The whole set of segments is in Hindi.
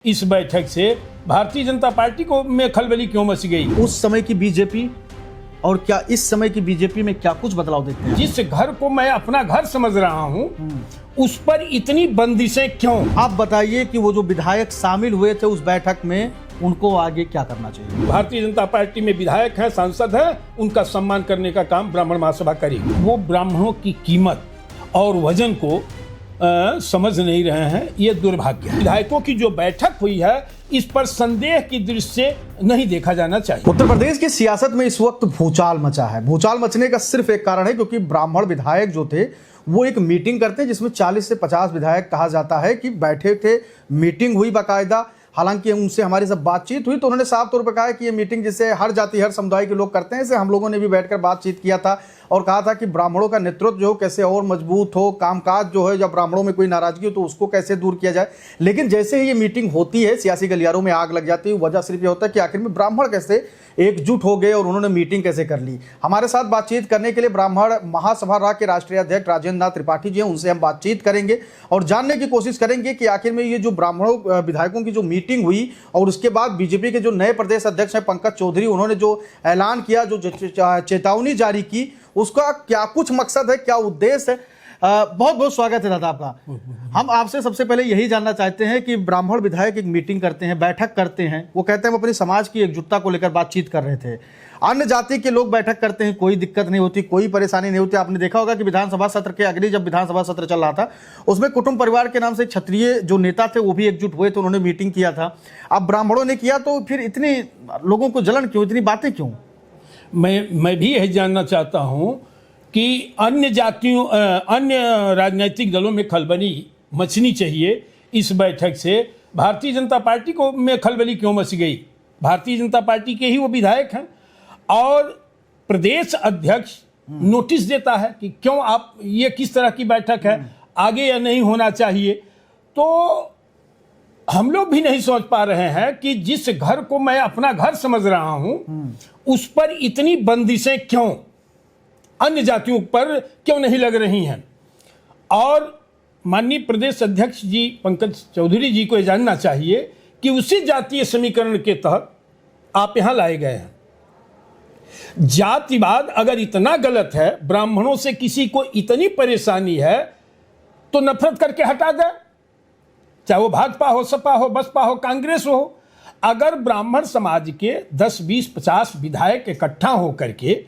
इस बैठक से भारतीय जनता पार्टी को में खलबली क्यों मच गई? उस समय की बीजेपी और क्या इस समय की बीजेपी में क्या कुछ बदलाव देखते हैं? जिस घर को मैं अपना घर समझ रहा हूं, उस पर इतनी बंदिशें क्यों? आप बताइए कि वो जो विधायक शामिल हुए थे उस बैठक में, उनको आगे क्या करना चाहिए? भारतीय जनता पार्टी में विधायक हैं, सांसद हैं, उनका सम्मान करने का काम ब्राह्मण महासभा करेगी। वो ब्राह्मणों की कीमत और वजन को समझ नहीं रहे हैं, ये दुर्भाग्य है। विधायकों की जो बैठक हुई है, इस पर संदेह की दृष्टि से नहीं देखा जाना चाहिए। उत्तर प्रदेश की सियासत में इस वक्त भूचाल मचा है। भूचाल मचने का सिर्फ एक कारण है, क्योंकि ब्राह्मण विधायक जो थे वो एक मीटिंग करते हैं जिसमें 40 से 50 विधायक कहा जाता है कि बैठे थे, मीटिंग हुई बाकायदा। हालांकि उनसे हमारी सब बातचीत हुई तो उन्होंने साफ तौर पर कहा कि ये मीटिंग जिसे हर जाति हर समुदाय के लोग करते हैं, इसे हम लोगों ने भी बैठकर बातचीत किया था और कहा था कि ब्राह्मणों का नेतृत्व जो कैसे और मजबूत हो, कामकाज जो है जब ब्राह्मणों में कोई नाराजगी हो तो उसको कैसे दूर किया जाए। लेकिन जैसे ही ये मीटिंग होती है, सियासी गलियारों में आग लग जाती है। वजह सिर्फ ये होता है कि आखिर में ब्राह्मण कैसे एकजुट हो गए और उन्होंने मीटिंग कैसे कर ली। हमारे साथ बातचीत करने के लिए ब्राह्मण महासभा रा के राष्ट्रीय अध्यक्ष राजेंद्र नाथ त्रिपाठी जी हैं, उनसे हम बातचीत करेंगे और जानने की कोशिश करेंगे कि आखिर में ये जो ब्राह्मणों विधायकों की जो मीटिंग हुई और उसके बाद बीजेपी के जो नए प्रदेश अध्यक्ष हैं पंकज चौधरी, उन्होंने जो ऐलान किया, जो चेतावनी जारी की, उसका क्या कुछ मकसद है, क्या उद्देश्य है। बहुत बहुत स्वागत है दादा आपका। हम आपसे सबसे पहले यही जानना चाहते हैं कि ब्राह्मण विधायक एक मीटिंग करते हैं, बैठक करते हैं, वो कहते हैं हम अपनी समाज की एकजुटता को लेकर बातचीत कर रहे थे। अन्य जाति के लोग बैठक करते हैं, कोई दिक्कत नहीं होती, कोई परेशानी नहीं होती। आपने देखा होगा कि विधानसभा सत्र के अगली जब विधानसभा सत्र चल रहा था, उसमें कुटुंब परिवार के नाम से क्षत्रिय जो नेता थे वो भी एकजुट हुए थे, उन्होंने मीटिंग किया था। अब ब्राह्मणों ने किया तो फिर इतनी लोगों को जलन क्यों, इतनी बातें क्यों? मैं भी यही जानना चाहता हूं कि अन्य जातियों अन्य राजनीतिक दलों में खलबली मचनी चाहिए। इस बैठक से भारतीय जनता पार्टी को में खलबली क्यों मच गई? भारतीय जनता पार्टी के ही वो विधायक हैं और प्रदेश अध्यक्ष नोटिस देता है कि क्यों आप, ये किस तरह की बैठक है, आगे या नहीं होना चाहिए। तो हम लोग भी नहीं सोच पा रहे हैं कि जिस घर को मैं अपना घर समझ रहा हूं, उस पर इतनी बंदिशें क्यों, अन्य जातियों पर क्यों नहीं लग रही हैं। और माननीय प्रदेश अध्यक्ष जी पंकज चौधरी जी को यह जानना चाहिए कि उसी जातीय समीकरण के तहत आप यहां लाए गए हैं। जातिवाद अगर इतना गलत है, ब्राह्मणों से किसी को इतनी परेशानी है, तो नफरत करके हटा दे, चाहे वो भाजपा हो, सपा हो, बसपा हो, कांग्रेस हो। अगर ब्राह्मण समाज के 10, 20, 50 विधायक इकट्ठा होकर के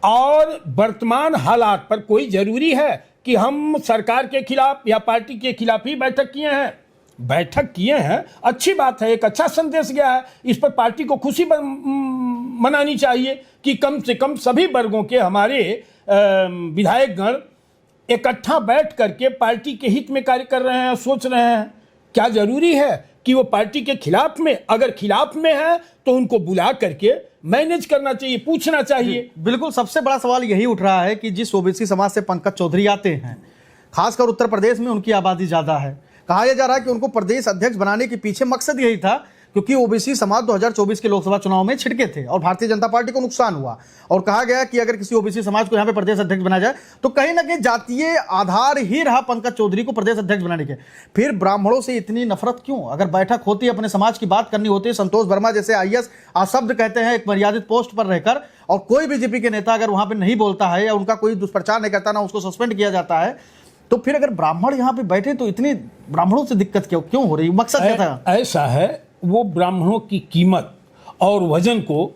और वर्तमान हालात पर, कोई जरूरी है कि हम सरकार के खिलाफ या पार्टी के खिलाफ ही बैठक किए हैं? बैठक किए हैं, अच्छी बात है, एक अच्छा संदेश गया है। इस पर पार्टी को खुशी मनानी चाहिए कि कम से कम सभी वर्गों के हमारे विधायकगण इकट्ठा बैठ करके पार्टी के हित में कार्य कर रहे हैं, सोच रहे हैं। क्या जरूरी है कि वो पार्टी के खिलाफ में, अगर खिलाफ में है तो उनको बुला करके मैनेज करना चाहिए, पूछना चाहिए। बिल्कुल, सबसे बड़ा सवाल यही उठ रहा है कि जिस ओबीसी समाज से पंकज चौधरी आते हैं, खासकर उत्तर प्रदेश में उनकी आबादी ज्यादा है। कहा यह जा रहा है कि उनको प्रदेश अध्यक्ष बनाने के पीछे मकसद यही था, क्योंकि ओबीसी समाज 2024 के लोकसभा चुनाव में छिड़के थे और भारतीय जनता पार्टी को नुकसान हुआ और कहा गया कि अगर किसी ओबीसी समाज को यहां पे प्रदेश अध्यक्ष बनाया जाए तो कहीं ना कहीं जातीय आधार ही रहा पंकज चौधरी को प्रदेश अध्यक्ष बनाने के। फिर ब्राह्मणों से इतनी नफरत क्यों? अगर बैठक होती है, अपने समाज की बात करनी होती है, संतोष वर्मा जैसे आईएएस अशब्द कहते हैं एक मर्यादित पोस्ट पर रहकर, और कोई बीजेपी के नेता अगर वहां पर नहीं बोलता है या उनका कोई दुष्प्रचार नहीं करता ना, उसको सस्पेंड किया जाता है, तो फिर अगर ब्राह्मण यहाँ पे बैठे तो इतनी ब्राह्मणों से दिक्कत क्यों हो रही? मकसद क्या था? ऐसा है, वो ब्राह्मणों की कीमत और वजन को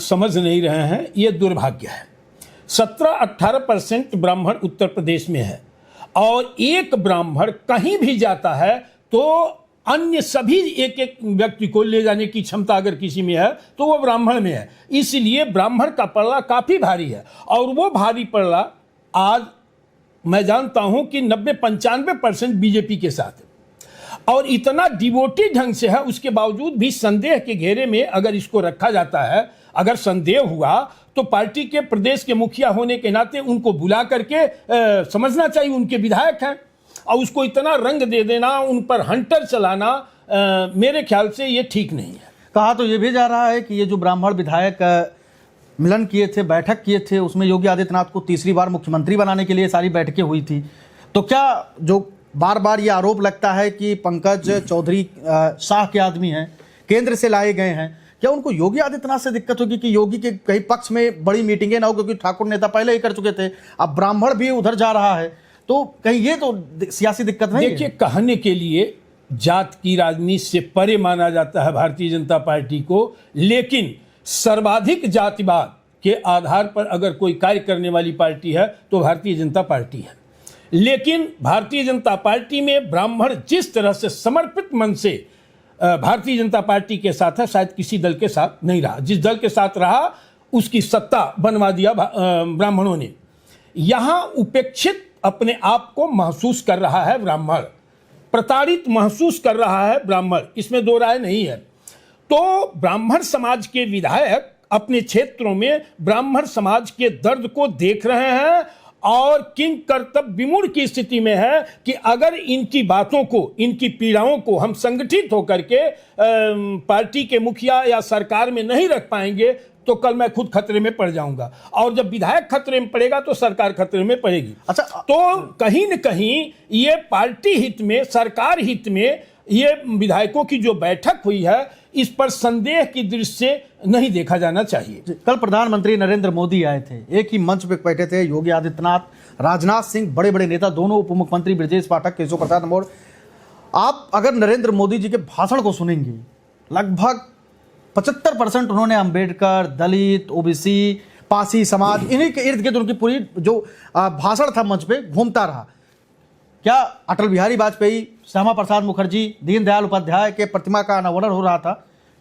समझ नहीं रहे हैं, ये दुर्भाग्य है। 17-18% ब्राह्मण उत्तर प्रदेश में है और एक ब्राह्मण कहीं भी जाता है तो अन्य सभी एक एक व्यक्ति को ले जाने की क्षमता अगर किसी में है तो वो ब्राह्मण में है। इसलिए ब्राह्मण का पल्ला काफी भारी है और वो भारी पल्ला आज मैं जानता हूं कि 90-95% बीजेपी के साथ है और इतना डिवोटी ढंग से है। उसके बावजूद भी संदेह के घेरे में अगर इसको रखा जाता है, अगर संदेह हुआ तो पार्टी के प्रदेश के मुखिया होने के नाते उनको बुला करके समझना चाहिए, उनके विधायक हैं, और उसको इतना रंग दे देना, उन पर हंटर चलाना, मेरे ख्याल से ये ठीक नहीं है। कहा तो ये भी जा रहा है कि ये जो ब्राह्मण विधायक मिलन किए थे, बैठक किए थे, उसमें योगी आदित्यनाथ को तीसरी बार मुख्यमंत्री बनाने के लिए सारी बैठकें हुई थी। तो क्या जो बार बार ये आरोप लगता है कि पंकज चौधरी शाह के आदमी हैं, केंद्र से लाए गए हैं। क्या उनको योगी आदित्यनाथ से दिक्कत होगी कि योगी के कहीं पक्ष में बड़ी मीटिंगें ना हो, क्योंकि ठाकुर नेता पहले ही कर चुके थे, अब ब्राह्मण भी उधर जा रहा है, तो कहीं ये तो सियासी दिक्कत नहीं है? देखिए, कहने के लिए जात की राजनीति से परे माना जाता है भारतीय जनता पार्टी को, लेकिन सर्वाधिक जातिवाद के आधार पर अगर कोई कार्य करने वाली पार्टी है तो भारतीय जनता पार्टी है। लेकिन भारतीय जनता पार्टी में ब्राह्मण जिस तरह से समर्पित मन से भारतीय जनता पार्टी के साथ है, शायद किसी दल के साथ नहीं रहा। जिस दल के साथ रहा उसकी सत्ता बनवा दिया ब्राह्मणों ने। यहां उपेक्षित अपने आप को महसूस कर रहा है ब्राह्मण, प्रताड़ित महसूस कर रहा है ब्राह्मण, इसमें दो राय नहीं है। तो ब्राह्मण समाज के विधायक अपने क्षेत्रों में ब्राह्मण समाज के दर्द को देख रहे हैं और किंग कर्तव्य विमूढ़ की स्थिति में है कि अगर इनकी बातों को, इनकी पीड़ाओं को हम संगठित होकर के पार्टी के मुखिया या सरकार में नहीं रख पाएंगे तो कल मैं खुद खतरे में पड़ जाऊंगा, और जब विधायक खतरे में पड़ेगा तो सरकार खतरे में पड़ेगी। अच्छा, तो कहीं न कहीं ये पार्टी हित में, सरकार हित में ये विधायकों की जो बैठक हुई है, इस पर संदेह की दृष्टि से नहीं देखा जाना चाहिए। कल प्रधानमंत्री नरेंद्र मोदी आए थे, एक ही मंच पे बैठे थे योगी आदित्यनाथ, राजनाथ सिंह, बड़े बड़े नेता, दोनों उप मुख्यमंत्री ब्रजेश पाठक, केशव प्रसाद मौर्य। आप अगर नरेंद्र मोदी जी के भाषण को सुनेंगे, लगभग 75% उन्होंने अंबेडकर, दलित, ओबीसी, पासी समाज, इन्हीं के इर्द गिर्द उनकी पूरी जो भाषण था मंच पे घूमता रहा। क्या अटल बिहारी वाजपेयी, श्यामा प्रसाद मुखर्जी, दीनदयाल उपाध्याय के प्रतिमा का अनावरण हो रहा था,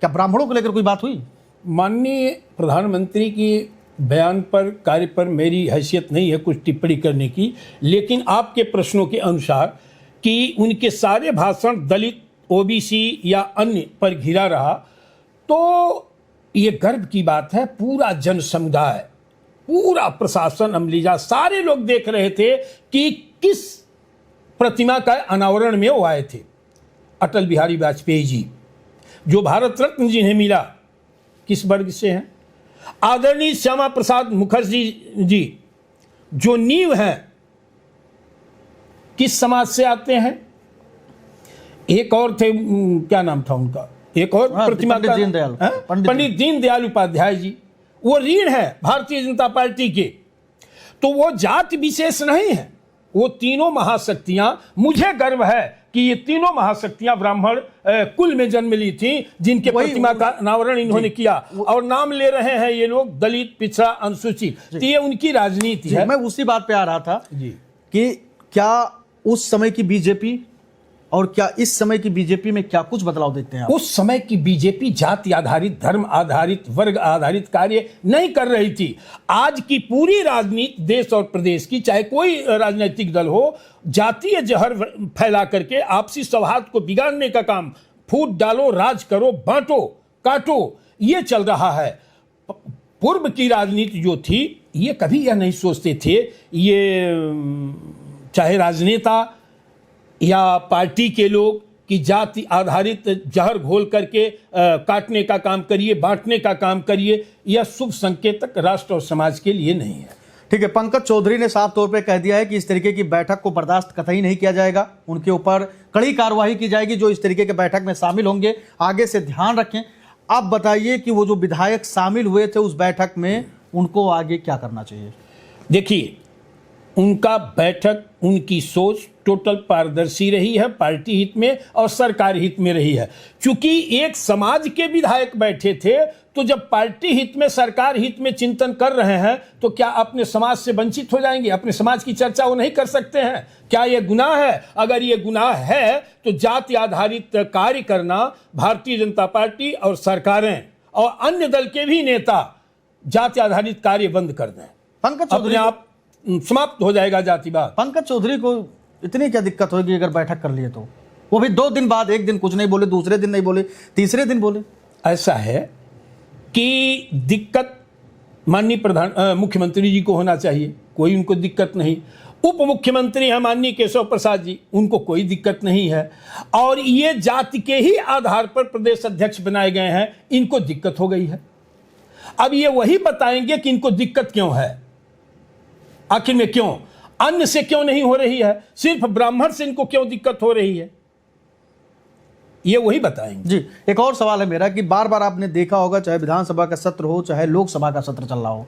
क्या ब्राह्मणों को लेकर कोई बात हुई? माननीय प्रधानमंत्री की बयान पर, कार्य पर मेरी हैसियत नहीं है कुछ टिप्पणी करने की, लेकिन आपके प्रश्नों के अनुसार कि उनके सारे भाषण दलित, ओबीसी या अन्य पर घिरा रहा, तो ये गर्व की बात है। पूरा जन समुदाय, पूरा प्रशासन, अमलीजा, सारे लोग देख रहे थे कि किस प्रतिमा का अनावरण में वो आए थे। अटल बिहारी वाजपेयी जी, जो भारत रत्न जिन्हें मिला, किस वर्ग से हैं? आदरणीय श्यामा प्रसाद मुखर्जी जी, जो नींव हैं, किस समाज से आते हैं? एक और थे, क्या नाम था उनका, एक और प्रतिमा का, पंडित दीनदयाल उपाध्याय जी, वो रीढ़ है भारतीय जनता पार्टी के। तो वो जाति विशेष नहीं है, वो तीनों महाशक्तियां, मुझे गर्व है कि ये तीनों महाशक्तियां ब्राह्मण कुल में जन्म ली थी, जिनके प्रतिमा का अनावरण इन्होंने किया, और नाम ले रहे हैं ये लोग दलित, पिछड़ा, अनुसूचित। तो ये उनकी राजनीति है। मैं उसी बात पे आ रहा था जी कि क्या उस समय की बीजेपी और क्या इस समय की बीजेपी में क्या कुछ बदलाव देखते हैं आप? उस समय की बीजेपी जाति आधारित, धर्म आधारित, वर्ग आधारित कार्य नहीं कर रही थी। आज की पूरी राजनीति देश और प्रदेश की, चाहे कोई राजनीतिक दल हो, जातीय जहर फैला करके आपसी सौहार्द को बिगाड़ने का काम, फूट डालो, राज करो, बांटो, काटो, ये चल रहा है। पूर्व की राजनीति जो थी, ये कभी यह नहीं सोचते थे, ये चाहे राजनेता या पार्टी के लोग, कि जाति आधारित जहर घोल करके काटने का काम करिए, बांटने का काम करिए, यह शुभ संकेतक राष्ट्र और समाज के लिए नहीं है। ठीक है, पंकज चौधरी ने साफ तौर पे कह दिया है कि इस तरीके की बैठक को बर्दाश्त कतई नहीं किया जाएगा, उनके ऊपर कड़ी कार्रवाई की जाएगी जो इस तरीके के बैठक में शामिल होंगे। आगे से ध्यान रखें। अब बताइए कि वो जो विधायक शामिल हुए थे उस बैठक में, उनको आगे क्या करना चाहिए? देखिए, उनका बैठक, उनकी सोच टोटल पारदर्शी रही है, पार्टी हित में और सरकार हित में रही है। क्योंकि एक समाज के विधायक बैठे थे, तो जब पार्टी हित में, सरकार हित में चिंतन कर रहे हैं, तो क्या अपने समाज से वंचित हो जाएंगे? अपने समाज की चर्चा वो नहीं कर सकते हैं? क्या यह गुनाह है? अगर ये गुनाह है तो जाति आधारित कार्य करना भारतीय जनता पार्टी और सरकारें और अन्य दल के भी नेता जाति आधारित कार्य बंद कर दें। पंकज चौधरी, अपने आप समाप्त हो जाएगा जातिवाद। पंकज चौधरी को इतनी क्या दिक्कत होगी अगर बैठक कर लिए तो? वो भी 2 दिन बाद, एक दिन कुछ नहीं बोले, दूसरे दिन नहीं बोले, तीसरे दिन बोले। ऐसा है कि दिक्कत माननीय मुख्यमंत्री जी को होना चाहिए, कोई उनको दिक्कत नहीं। उप मुख्यमंत्री हैं माननीय केशव प्रसाद जी, उनको कोई दिक्कत नहीं है। और ये जाति के ही आधार पर प्रदेश अध्यक्ष बनाए गए हैं, इनको दिक्कत हो गई है। अब ये वही बताएंगे कि इनको दिक्कत क्यों है, आखिर में क्यों। अन्य से क्यों नहीं हो रही है, सिर्फ ब्राह्मण से इनको क्यों दिक्कत हो रही है, ये वही बताएंगे। जी, एक और सवाल है मेरा कि बार बार आपने देखा होगा, चाहे विधानसभा का सत्र हो चाहे लोकसभा का सत्र चल रहा हो,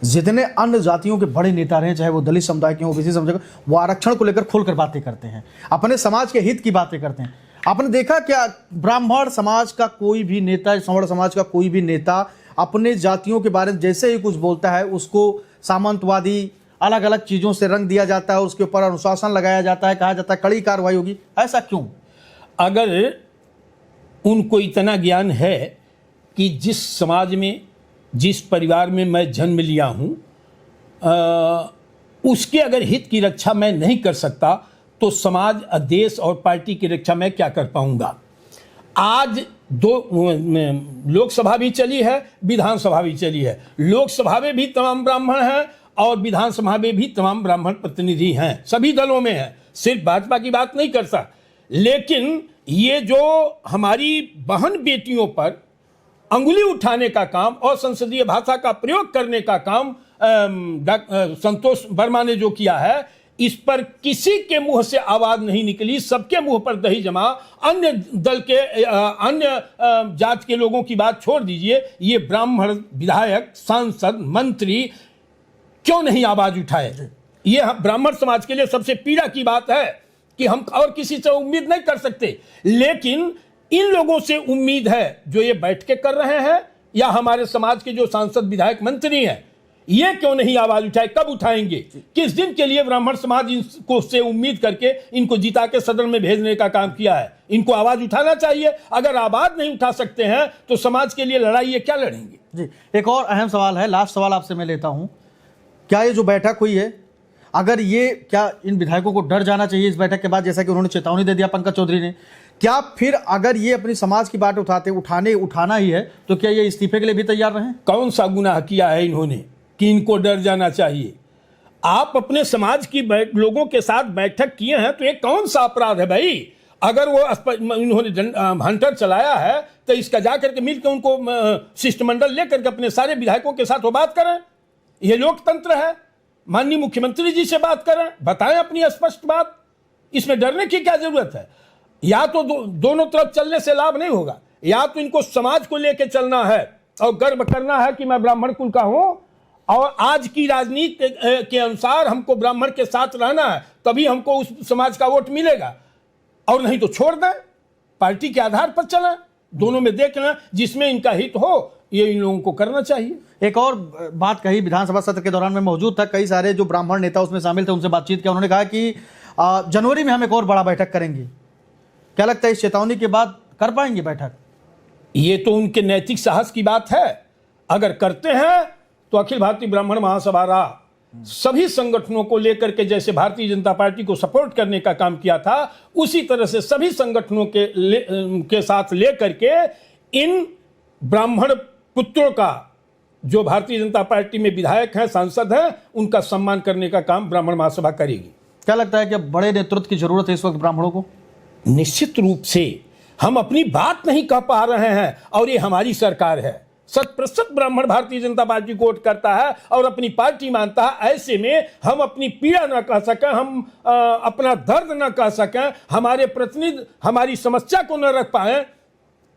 जितने अन्य जातियों के बड़े नेता रहे, चाहे वो दलित समुदाय के हों, ओबीसी समुदाय के, वो आरक्षण को लेकर खुलकर बातें करते हैं, अपने समाज के हित की बातें करते हैं। आपने देखा क्या ब्राह्मण समाज का कोई भी नेता, सवर्ण समाज का कोई भी नेता अपने जातियों के बारे में जैसे ही कुछ बोलता है उसको सामंतवादी अलग अलग चीज़ों से रंग दिया जाता है, उसके ऊपर अनुशासन लगाया जाता है, कहा जाता है कड़ी कार्रवाई होगी, ऐसा क्यों? अगर उनको इतना ज्ञान है कि जिस समाज में, जिस परिवार में मैं जन्म लिया हूँ, उसके अगर हित की रक्षा मैं नहीं कर सकता तो समाज, देश और पार्टी की रक्षा मैं क्या कर पाऊंगा। आज लोकसभा भी चली है, विधानसभा भी चली है। लोकसभा में भी तमाम ब्राह्मण हैं और विधानसभा में भी तमाम ब्राह्मण प्रतिनिधि हैं, सभी दलों में हैं, सिर्फ भाजपा की बात नहीं करता। लेकिन ये जो हमारी बहन बेटियों पर अंगुली उठाने का काम और संसदीय भाषा का प्रयोग करने का काम संतोष वर्मा ने जो किया है, इस पर किसी के मुंह से आवाज नहीं निकली, सबके मुंह पर दही जमा। अन्य दल के, अन्य जात के लोगों की बात छोड़ दीजिए, ये ब्राह्मण विधायक, सांसद, मंत्री क्यों नहीं आवाज उठाए? ये ब्राह्मण समाज के लिए सबसे पीड़ा की बात है कि हम और किसी से उम्मीद नहीं कर सकते, लेकिन इन लोगों से उम्मीद है जो ये बैठ के कर रहे हैं, या हमारे समाज के जो सांसद, विधायक, मंत्री हैं, ये क्यों नहीं आवाज उठाए? कब उठाएंगे? किस दिन के लिए ब्राह्मण समाज इनको से उम्मीद करके इनको जिता के सदन में भेजने का काम किया है? इनको आवाज उठाना चाहिए। अगर आवाज नहीं उठा सकते हैं तो समाज के लिए लड़ाई ये क्या लड़ेंगे? जी, एक और अहम सवाल है, लास्ट सवाल आपसे मैं लेता हूं, क्या ये जो बैठक हुई है, अगर ये, क्या इन विधायकों को डर जाना चाहिए इस बैठक के बाद, जैसा कि उन्होंने चेतावनी दे दिया पंकज चौधरी ने, क्या फिर अगर ये अपनी समाज की बात उठाना ही है तो क्या ये इस्तीफे के लिए भी तैयार रहें? कौन सा गुनाह किया है इन्होंने कि इनको डर जाना चाहिए? आप अपने समाज की लोगों के साथ बैठक किए हैं तो ये कौन सा अपराध है भाई? अगर वो इन्होंने हंटर चलाया है तो इसका जाकर के मिलकर उनको शिष्टमंडल लेकर के अपने सारे विधायकों के साथ वो बात करें। ये लोकतंत्र है। माननीय मुख्यमंत्री जी से बात करें, बताएं अपनी स्पष्ट बात। इसमें डरने की क्या जरूरत है? या तो दोनों तरफ चलने से लाभ नहीं होगा, या तो इनको समाज को लेकर चलना है और गर्व करना है कि मैं ब्राह्मण कुल का हूं और आज की राजनीति के अनुसार हमको ब्राह्मण के साथ रहना है, तभी हमको उस समाज का वोट मिलेगा, और नहीं तो छोड़ दें, पार्टी के आधार पर चलें। दोनों में देखना जिसमें इनका हित हो, ये इन लोगों को करना चाहिए। एक और बात कही, विधानसभा सत्र के दौरान मैं मौजूद था, कई सारे जो ब्राह्मण नेता उसमें शामिल थे, उनसे बातचीत किया, उन्होंने कहा कि जनवरी में हम एक और बड़ा बैठक करेंगे। क्या लगता है इस चेतावनी के बाद कर पाएंगे बैठक? ये तो उनके नैतिक साहस की बात है। अगर करते हैं तो अखिल भारतीय ब्राह्मण महासभा सभी संगठनों को लेकर के, जैसे भारतीय जनता पार्टी को सपोर्ट करने का काम किया था, उसी तरह से सभी संगठनों के साथ लेकर के इन ब्राह्मण पुत्रों का, जो भारतीय जनता पार्टी में विधायक हैं, सांसद हैं, उनका सम्मान करने का काम ब्राह्मण महासभा करेगी। क्या लगता है कि बड़े नेतृत्व की जरूरत है इस वक्त ब्राह्मणों को? निश्चित रूप से। हम अपनी बात नहीं कह पा रहे हैं और ये हमारी सरकार है। 100% ब्राह्मण भारतीय जनता पार्टी को वोट करता है और अपनी पार्टी मानता है। ऐसे में हम अपनी पीड़ा न कह सकें, हम अपना दर्द न कह सकें, हमारे प्रतिनिधि हमारी समस्या को न रख पाए,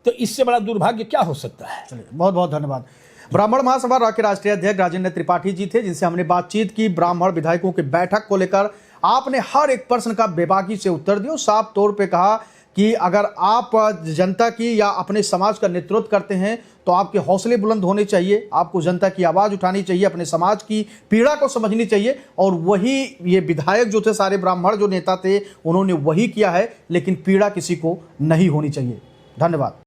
तो इससे बड़ा दुर्भाग्य क्या हो सकता है? चलिए, बहुत बहुत धन्यवाद। ब्राह्मण महासभा के राष्ट्रीय अध्यक्ष राजेंद्र त्रिपाठी जी थे, जिनसे हमने बातचीत की ब्राह्मण विधायकों की बैठक को लेकर। आपने हर एक प्रश्न का बेबाकी से उत्तर दिया, साफ तौर पे कहा कि अगर आप जनता की या अपने समाज का नेतृत्व करते हैं तो आपके हौसले बुलंद होने चाहिए, आपको जनता की आवाज़ उठानी चाहिए, अपने समाज की पीड़ा को समझनी चाहिए। और वही ये विधायक जो थे, सारे ब्राह्मण जो नेता थे, उन्होंने वही किया है, लेकिन पीड़ा किसी को नहीं होनी चाहिए। धन्यवाद।